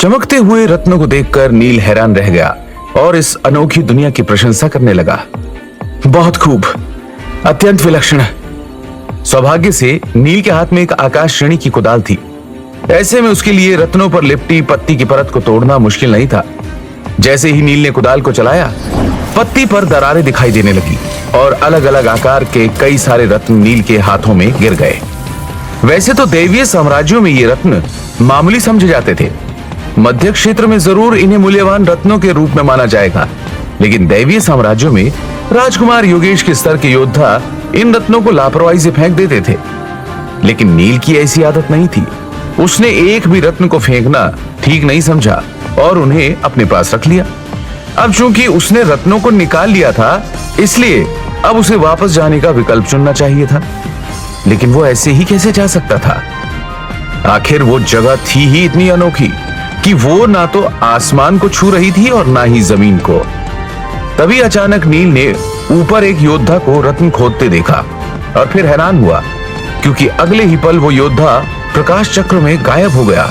चमकते हुए रत्नों को देखकर नील हैरान रह गया और इस अनोखी दुनिया की प्रशंसा करने लगा। बहुत खूब, अत्यंत विलक्षण। सौभाग्य से नील के हाथ में एक आकाश श्रेणी की कुदाल थी। ऐसे में उसके लिए रत्नों पर लिपटी पत्ती की परत को तोड़ना मुश्किल नहीं था। जैसे ही नील ने कुदाल को चलाया, पत्ती पर दरारें दिखाई देने लगी और अलग अलग आकार के कई सारे रत्न नील के हाथों में गिर गए। वैसे तो दैवीय साम्राज्यों में ये रत्न मामूली समझे जाते थे। मध्य क्षेत्र में जरूर इन्हें मूल्यवान रत्नों के रूप में माना जाएगा, लेकिन दैवीय साम्राज्यों में राजकुमार योगेश के स्तर के योद्धा इन रत्नों को लापरवाही से फेंक देते थे। लेकिन नील की ऐसी आदत नहीं थी। उसने एक भी रत्न को फेंकना ठीक नहीं समझा और उन्हें अपने पास रख लिया। अब चूंकि उसने रत्नों को निकाल लिया था, इसलिए अब उसे वापस जाने का विकल्प चुनना चाहिए था। लेकिन वो ऐसे ही कैसे जा सकता था? आखिर वो जगह थी ही इतनी अनोखी कि वो ना तो आसमान को छू रही थी और ना ही जमीन को। तभी अचानक नील ने ऊपर एक योद्धा को रत्न खोदते देखा और फिर हैरान हुआ, क्योंकि अगले ही पल वो योद्धा प्रकाश चक्र में गायब हो गया।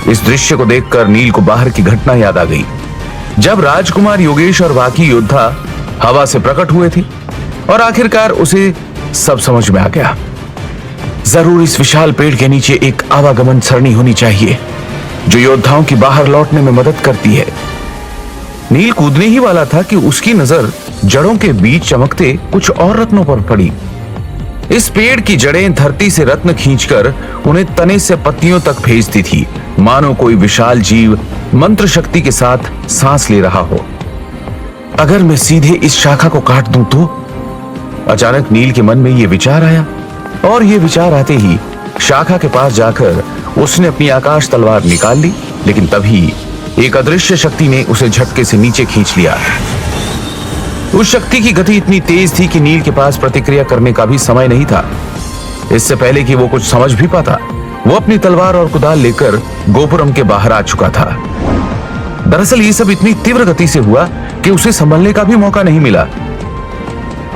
इस दृश्य को देखकर नील को बाहर की घटना याद आ गई, जब राजकुमार योगेश और बाकी योद्धा हवा से प्रकट हुए थे और आखिरकार उसे सब समझ में आ गया। जरूर इस विशाल पेड़ के नीचे एक आवागमन सरणी होनी चाहिए जो योद्धाओं की बाहर लौटने में मदद करती है। नील कूदने ही वाला था कि उसकी नजर जड़ों के बीच चमकते कुछ और रत्नों पर पड़ी। इस पेड़ की जड़ें धरती से रत्न खींचकर उन्हें तने से पत्तियों तक भेजती थी, मानो कोई विशाल जीव मंत्र शक्ति के साथ सांस ले रहा हो। अगर मैं सीधे इस शाखा को काट दूं तो? अचानक नील के मन में यह विचार आया और यह विचार आते ही शाखा के पास जाकर उसने अपनी आकाश तलवार निकाल ली। लेकिन तभी एक अदृश्य शक्ति ने उसे झटके से नीचे खींच लिया। उस शक्ति की गति इतनी तेज थी कि नील के पास प्रतिक्रिया करने का भी समय नहीं था। इससे पहले कि वो कुछ समझ भी पाता, वो अपनी तलवार और कुदाल लेकर गोपुरम के बाहर आ चुका था। दरअसल ये सब इतनी तीव्र गति से हुआ कि उसे संभलने का भी मौका नहीं मिला।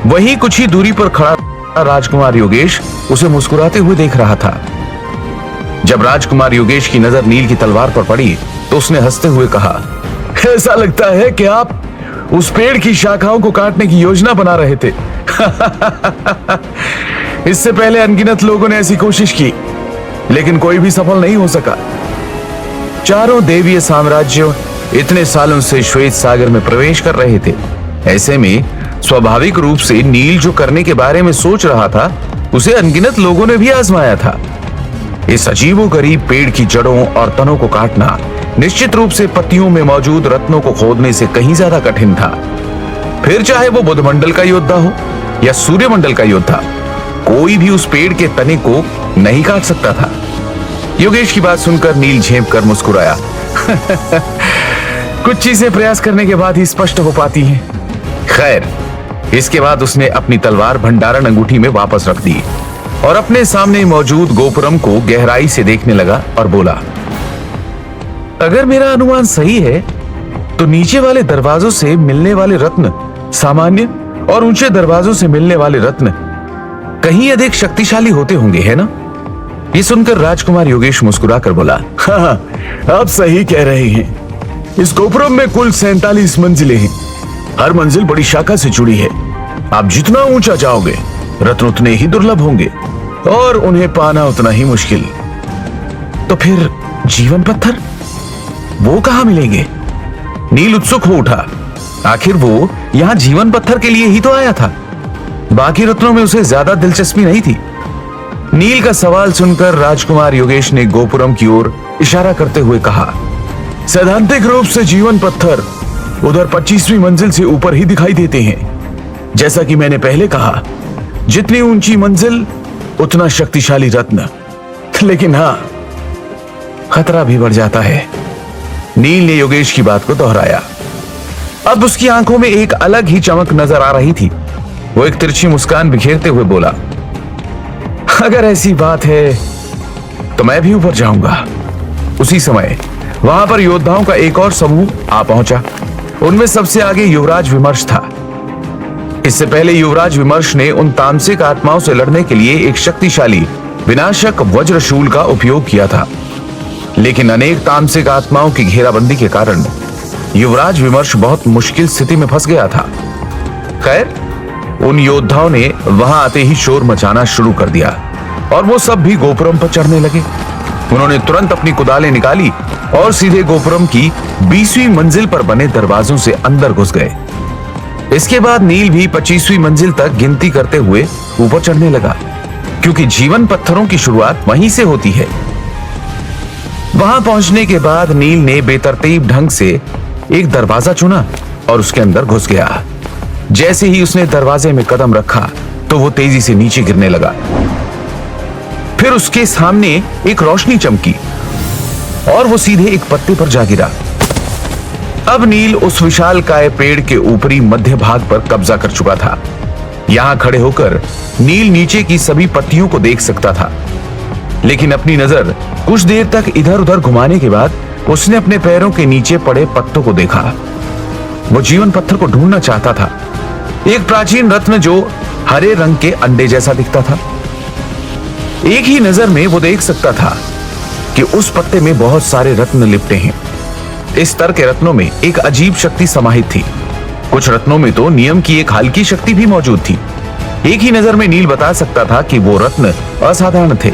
वहीं कुछ ही दूरी पर खड़ा राजकुमार योगेश उसे मुस्कुराते हुए देख रहा था। जब राजकुमार योगेश की नजर नील की तलवार पर पड़ी तो उसने हंसते हुए कहा, ऐसा लगता है कि आप उस पेड़ की शाखाओं को काटने की योजना बना रहे थे। इससे पहले अनगिनत लोगों ने ऐसी कोशिश की, लेकिन कोई भी सफल नहीं हो सका। चारों दैवीय साम्राज्य इतने सालों से श्वेत सागर में प्रवेश कर रहे थे। ऐसे में स्वाभाविक रूप से नील जो करने के बारे में सोच रहा था, उसे अनगिनत लोगों ने भी आजमाया था। इस अजीबोगरीब पेड़ की जड़ों और तनों को काटना निश्चित रूप से पत्तियों में मौजूद रत्नों को खोदने से कहीं ज्यादा कठिन था। फिर चाहे वो बुधमंडल का योद्धा हो या सूर्यमंडल का योद्धा, कोई भी उस पेड़ के तने को नहीं काट सकता था। योगेश की बात सुनकर नील झेंप कर मुस्कुराया। कुछ चीजें प्रयास करने के बाद ही स्पष्ट हो पाती हैं। खैर, इसके बाद उसने अपनी तलवार भंडारण अंगूठी में वापस रख दी और अपने सामने मौजूद गोपुरम को गहराई से देखने लगा और बोला, अगर मेरा अनुमान सही है तो नीचे वाले दरवाजों से मिलने वाले रत्न सामान्य और ऊंचे दरवाजों से मिलने वाले रत्न कहीं अधिक शक्तिशाली होते होंगे, है ना? ये सुनकर राजकुमार योगेश मुस्कुराकर बोला, हाँ, आप सही कह रहे हैं। इस गोपुरम में कुल 47 मंजिलें हैं। हर मंजिल बड़ी शाखा से जुड़ी है। आप जितना ऊंचा जाओगे, रत्न उतने ही दुर्लभ होंगे और उन्हें पाना उतना ही मुश्किल। तो फिर जीवन पत्थर, वो कहां मिलेंगे? नील उत्सुक हो उठा। आखिर वो यहां जीवन पत्थर के लिए ही तो आया था। बाकी रत्नों में उसे ज्यादा दिलचस्पी नहीं थी। नील का सवाल सुनकर राजकुमार योगेश ने गोपुरम की ओर इशारा करते हुए कहा, सैद्धांतिक रूप से जीवन पत्थर उधर 25वीं मंजिल से ऊपर ही दिखाई देते हैं। जैसा कि मैंने पहले कहा, जितनी ऊंची मंजिल उतना शक्तिशाली रत्न। लेकिन हां, खतरा भी बढ़ जाता है। नील ने योगेश की बात को दोहराया। अब उसकी आंखों में एक अलग ही चमक नजर आ रही थी। वो एक तिरछी मुस्कान बिखेरते हुए बोला, अगर ऐसी बात है तो मैं भी ऊपर जाऊंगा। उसी समय वहां पर योद्धाओं का एक और समूह आ पहुंचा। उनमें सबसे आगे युवराज विमर्श था। इससे पहले युवराज विमर्श ने उन तामसिक आत्माओं से लड़ने के लिए एक शक्तिशाली विनाशक वज्रशूल का उपयोग किया था। लेकिन अनेक तामसिक आत्माओं की घेराबंदी के कारण युवराज विमर्श बहुत मुश्किल स्थिति में फंस गया था। खैर, उन योद्धाओं ने वहां आते ही शोर मचाना शुरू कर दिया और वो सब भी गोपुरम पर चढ़ने लगे। उन्होंने तुरंत अपनी कुदालें निकाली और सीधे गोपुरम की 20वीं मंजिल पर बने दरवाजों से अंदर घुस गए। इसके बाद नील भी 25वीं मंजिल तक गिनती करते हुए ऊपर चढ़ने लगा, क्योंकि जीवन पत्थरों की शुरुआत वहीं से होती है। वहां पहुंचने के बाद नील ने बेतरतीब ढंग से एक दरवाजा चुना और उसके अंदर घुस गया। जैसे ही उसने दरवाजे में कदम रखा तो वो तेजी से नीचे गिरने लगा। फिर उसके सामने एक रोशनी चमकी और वो सीधे एक पत्ते पर जा गिरा। अब नील उस विशालकाय पेड़ के ऊपरी मध्य भाग पर कब्जा कर चुका था। यहां खड़े होकर नील नीचे की सभी पत्तियों को देख सकता था, लेकिन अपनी नजर कुछ देर तक इधर उधर घुमाने के बाद उसने अपने पैरों के नीचे पड़े पत्तों को देखा। वो जीवन पत्थर को ढूंढना चाहता था, एक प्राचीन रत्न जो हरे रंग के अंडे जैसा दिखता था। एक ही नजर में वो देख सकता था कि उस पत्ते में बहुत सारे रत्न लिपटे हैं। इस तरह के रत्नों में एक अजीब शक्ति समाहित थी। कुछ रत्नों में तो नियम की एक हल्की शक्ति भी मौजूद थी। एक ही नजर में नील बता सकता था कि वो रत्न असाधारण थे,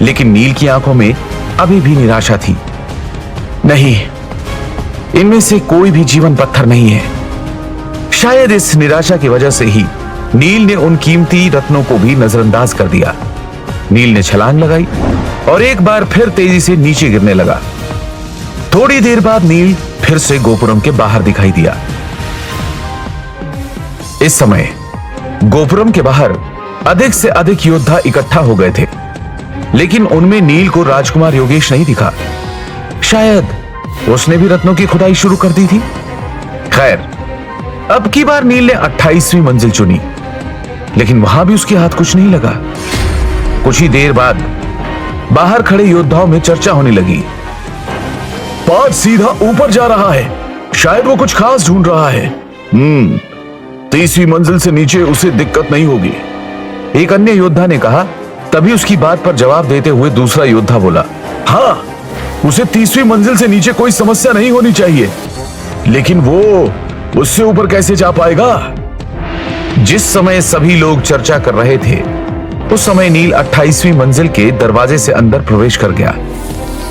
लेकिन नील की आंखों में अभी भी निराशा थी। नहीं, इनमें से कोई भी जीवन पत्थर नहीं है। शायद इस निराशा की वजह से ही नील ने उन कीमती रत्नों को भी नजरअंदाज कर दिया। नील ने छलांग लगाई और एक बार फिर तेजी से नीचे गिरने लगा। थोड़ी देर बाद नील फिर से गोपुरम के बाहर दिखाई दिया। इस समय गोपुरम के बाहर अधिक से अधिक योद्धा इकट्ठा हो गए थे, लेकिन उनमें नील को राजकुमार योगेश नहीं दिखा। शायद उसने भी रत्नों की खुदाई शुरू कर दी थी। खैर, अब की बार नील ने 28वीं मंजिल चुनी, लेकिन वहां भी उसके हाथ कुछ नहीं लगा। कुछ ही देर बाद बाहर खड़े योद्धाओं में चर्चा होने लगी। पार्थ सीधा ऊपर जा रहा है, शायद वो कुछ खास ढूंढ रहा है। 30वीं मंजिल से नीचे उसे दिक्कत नहीं होगी, एक अन्य योद्धा ने कहा। तभी उसकी बात पर जवाब देते हुए दूसरा योद्धा बोला, हाँ, उसे 30वीं मंजिल से नीचे कोई समस्या नहीं होनी चाहिए, लेकिन वो उससे ऊपर कैसे जा पाएगा? जिस समय सभी लोग चर्चा कर रहे थे, उस समय नील 28वीं मंजिल के दरवाजे से अंदर प्रवेश कर गया,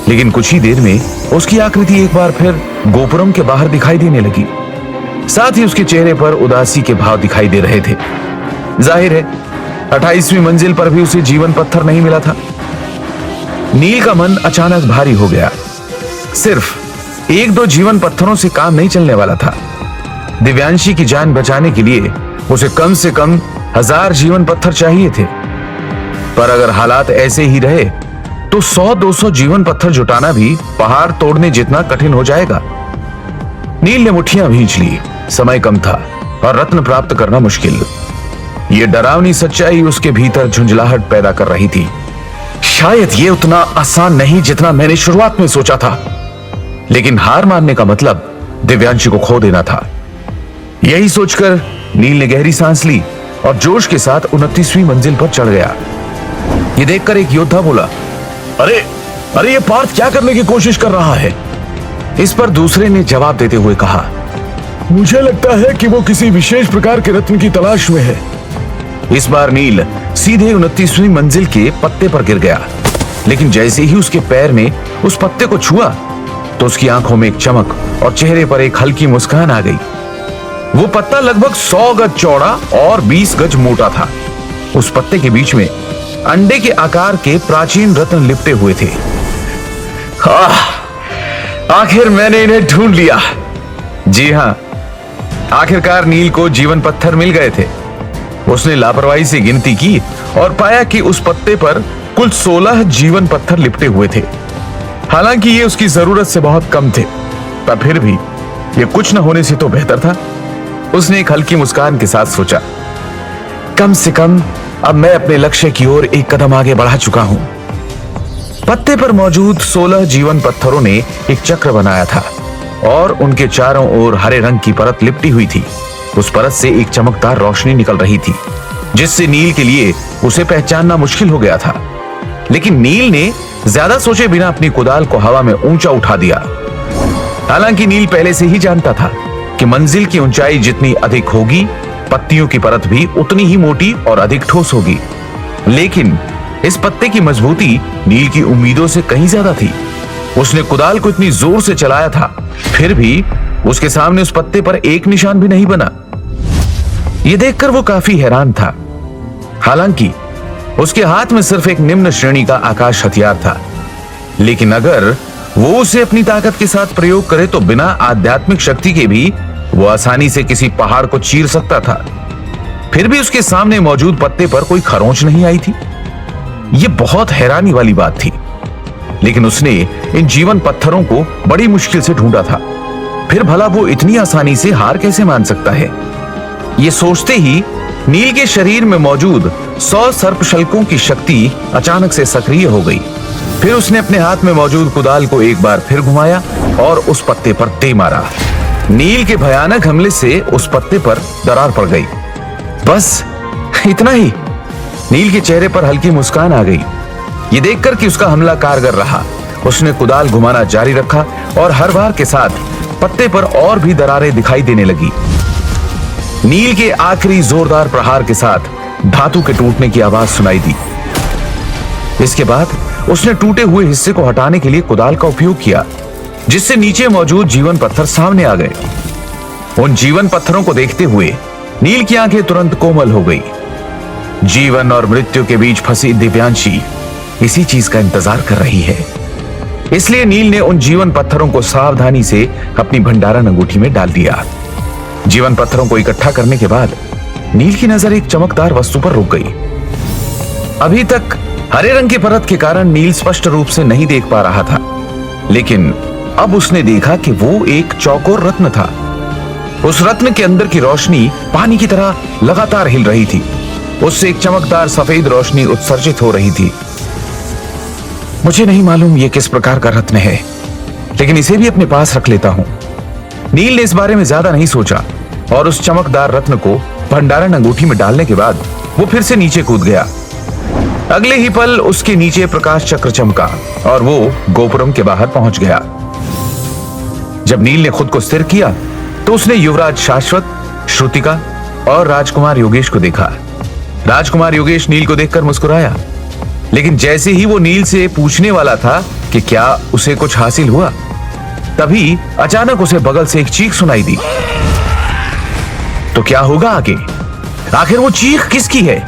लेकिन कुछ ही देर में उसकी आकृति एक बार फिर गोपुरम के बाहर दिखाई देने लगी। साथ ही उसके चेहरे पर उदासी के भाव दिखाई दे रहे थे। जाहिर है 28वीं मंजिल पर भी उसे जीवन पत्थर नहीं मिला था। नील का मन अचानक भारी हो गया। सिर्फ एक दो जीवन पत्थरों से काम नहीं चलने वाला था। दिव्यांशी की जान बचाने के लिए उसे कम से कम 1000 जीवन पत्थर चाहिए थे। पर अगर हालात ऐसे ही रहे तो 100-200 जीवन पत्थर जुटाना भी पहाड़ तोड़ने जितना कठिन हो जाएगा। नील ने मुट्ठियां भींच ली। समय कम था और रत्न प्राप्त करना मुश्किल। ये डरावनी सच्चाई उसके भीतर झुंझलाहट पैदा कर रही थी। शायद ये उतना आसान नहीं जितना मैंने शुरुआत में सोचा था, लेकिन हार मानने का मतलब दिव्यांशी को खो देना था। यही सोचकर नील ने गहरी सांस ली और जोश के साथ 29वीं मंजिल पर चढ़ गया। ये देखकर एक योद्धा बोला, अरे अरे, ये पार्थ क्या करने की कोशिश कर रहा है? इस पर दूसरे ने जवाब देते हुए कहा, मुझे लगता है कि वो किसी विशेष प्रकार के रत्न की तलाश में है। इस बार नील सीधे 29वीं मंजिल के पत्ते पर गिर गया, लेकिन जैसे ही उसके पैर ने उस पत्ते को छुआ तो उसकी आंखों में एक चमक और चेहरे पर एक हल्की मुस्कान आ गई। वो पत्ता लगभग 100 गज चौड़ा और 20 गज मोटा था। उस पत्ते के बीच में अंडे के आकार के प्राचीन रत्न लिपटे हुए थे। आखिर मैंने इन्हें ढूंढ लिया। जी हां, आखिरकार नील को जीवन पत्थर मिल गए थे। उसने लापरवाही से गिनती की और पाया कि उस पत्ते पर कुल 16 जीवन पत्थर लिपटे हुए थे। हालांकि ये उसकी जरूरत से बहुत कम थे, पर फिर भी ये कुछ न होने से तो बेहतर था। उसने एक हल्की मुस्कान के साथ सोचा, कम से कम अब मैं अपने लक्ष्य की ओर एक कदम आगे बढ़ा चुका हूं। पत्ते पर मौजूद 16 जीवन पत्थरों ने एक चक्र बनाया था और उनके चारों ओर हरे रंग की परत लिपटी हुई थी। उस परत से एक चमकदार रोशनी निकल रही थी, जिससे नील के लिए उसे पहचानना मुश्किल हो गया था। लेकिन नील ने ज्यादा सोचे बिना अपनी कुदाल को हवा में ऊंचा उठा दिया। हालांकि नील पहले से ही जानता था कि मंजिल की ऊंचाई जितनी अधिक होगी, पत्तियों की परत भी उतनी ही मोटी और अधिक ठोस होगी। लेकिन इस पत्ते की मजबूती नील की उम्मीदों से कहीं ज्यादा थी। उसने कुदाल को इतनी जोर से चलाया था, फिर भी उसके सामने उस पत्ते पर एक निशान भी नहीं बना। यह देखकर वो काफी हैरान था। हालांकि उसके हाथ में सिर्फ एक निम्न श्रेणी का आकाश हथियार था, लेकिन अगर वो उसे अपनी ताकत के साथ प्रयोग करे तो बिना आध्यात्मिक शक्ति के भी वो आसानी से किसी पहाड़ को चीर सकता था। फिर भी उसके सामने मौजूद पत्ते पर कोई खरोंच नहीं आई थी। यह बहुत हैरानी वाली बात थी। लेकिन उसने इन जीवन पत्थरों को बड़ी मुश्किल से ढूंढा था, फिर भला वो इतनी आसानी से हार कैसे मान सकता है? ये सोचते ही नील के शरीर में मौजूद 100 सर्पशल्कों की शक्ति अचानक से सक्रिय हो गई। फिर उसने अपने हाथ में मौजूद कुदाल को एक बार फिर घुमाया और उस पत्ते पर दे मारा। नील के भयानक हमले से उस पत्ते पर दरार पड़ गई। बस इतना ही। नील के चेहरे पर हल्की मुस्कान आ गई। ये देखकर कि उसका हमला कारगर रहा, उसने कुदाल घुमाना जारी रखा और हर बार के साथ पत्ते पर और भी दरारें दिखाई देने लगी। नील के आखिरी जोरदार प्रहार के साथ धातु के टूटने की आवाज सुनाई दी। इसके बाद उसने टूटे हुए हिस्से को हटाने के लिए कुदाल का उपयोग किया, जिससे नीचे मौजूद जीवन पत्थर सामने आ गए। उन जीवन पत्थरों को देखते हुए नील की आंखें तुरंत कोमल हो गई। जीवन और मृत्यु के बीच फंसी दिव्यांशी इसी चीज का इंतजार कर रही है। इसलिए नील ने उन जीवन पत्थरों को सावधानी से अपनी भंडारण अंगूठी में डाल दिया। जीवन पत्थरों को इकट्ठा करने के बाद नील की नजर एक चमकदार वस्तु पर रुक गई। अभी तक हरे रंग की परत के कारण नील स्पष्ट रूप से नहीं देख पा रहा था, लेकिन अब उसने देखा कि वो एक चौकोर रत्न था। उस रत्न के अंदर की रोशनी पानी की तरह लगातार हिल रही थी। उससे एक चमकदार सफेद रोशनी उत्सर्जित हो रही थी। मुझे नहीं मालूम ये किस प्रकार का रत्न है, लेकिन इसे भी अपने पास रख लेता हूं। नील ने इस बारे में ज्यादा नहीं सोचा और उस चमकदार रत्न को भंडारण अंगूठी में डालने के बाद वो फिर से नीचे कूद गया। अगले ही पल उसके नीचे प्रकाश चक्र चमका और वो गोपुरम के बाहर पहुंच गया। जब नील ने खुद को स्थिर किया तो उसने युवराज शाश्वत, श्रुतिका और राजकुमार योगेश को देखा। राजकुमार योगेश नील को देखकर मुस्कुराया, लेकिन जैसे ही वो नील से पूछने वाला था कि क्या उसे कुछ हासिल हुआ, तभी अचानक उसे बगल से एक चीख सुनाई दी। तो क्या होगा आगे? आखिर वो चीख किसकी है?